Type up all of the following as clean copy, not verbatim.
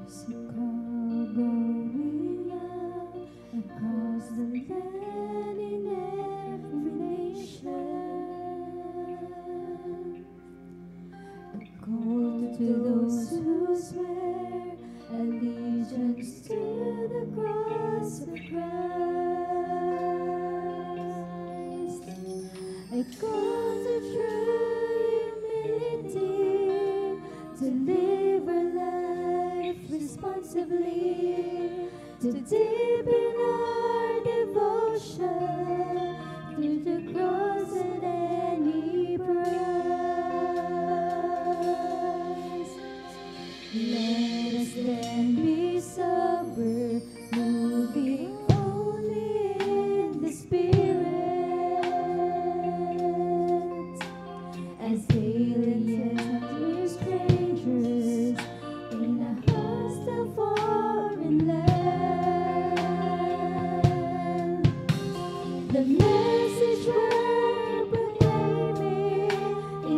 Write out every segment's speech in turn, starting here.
So call going out across the land in every nation. A call to those who swear allegiance to the cross of Christ. A call to true humility, to live our life responsibly, to deepen our devotion to the cross at any price. Let us then be sober, moving only in the Spirit, as aliens and strangers in a hostile foreign land. The message we're proclaiming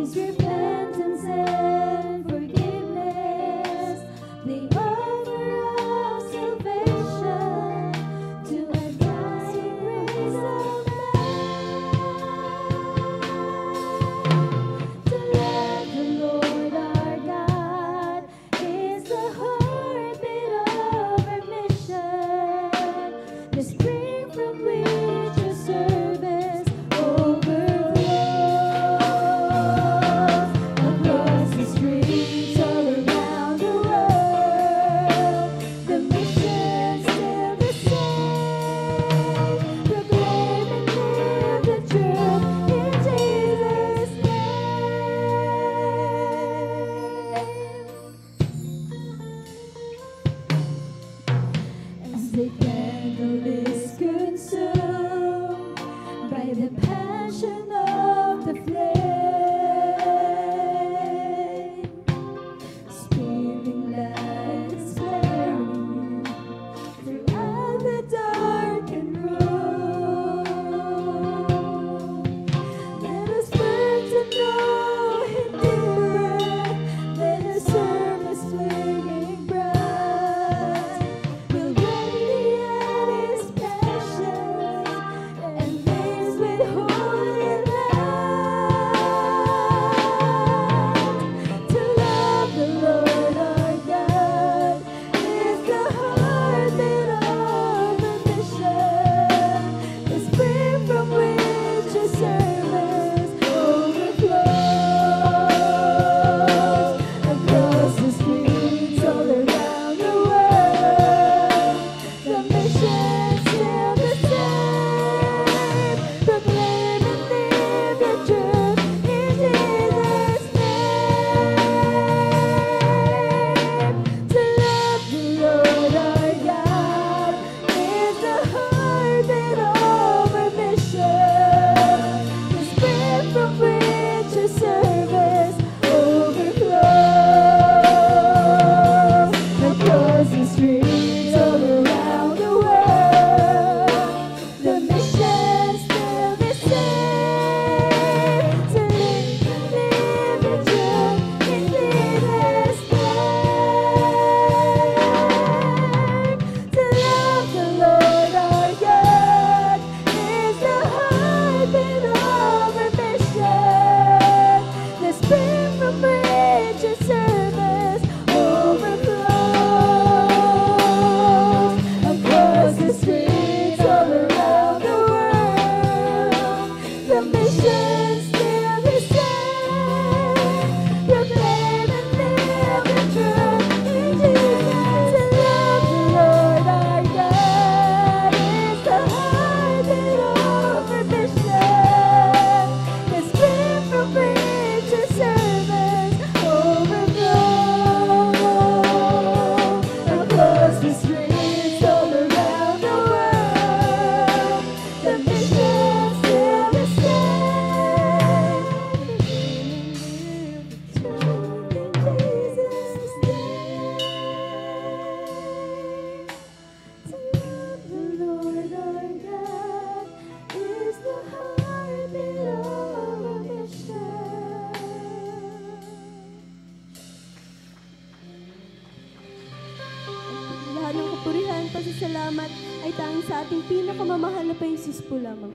is repentance and forgiveness, the offer of salvation to a dying race of man. To love the Lord our God is the heartbeat of our mission, the spring from which your service overflows. Across the streets all around the world, the mission's still the same. Proclaim and live the truth in Jesus' name. As the candle is consumed by the passion of the flame, spilling light is flaring throughout the darkened room. Let us burn to know Him deeper. Let us serve His flaming bright. We'll radiate His passion and blaze with holy light. To love the Lord our God is the heartbeat of our mission, the spring from which your service overflows. Across the streets all around the world, the mission's still the same. Proclaim and live the truth in Jesus' name. To love the Lord our God is the heartbeat of our mission, the spring from which your service overflows. Across the streets all around the world, the mission's still the same. To live the truth in Jesus' name. To love the Lord our God is the heartbeat of our mission, the spring from which your service overflows. Across the streets all around the world, the mission's still the same. Proclaim and live the truth in Jesus. To love the Lord our God is the heartbeat of our mission, the spring from which your service overflows. Across the streets all around the world, the mission's still the same. Truth in Jesus' name. To love the Lord our God is the heartbeat of our mission. kapurihan, pasasalamat ay tanging sa ating pinakamamahal na Panginoon po lamang.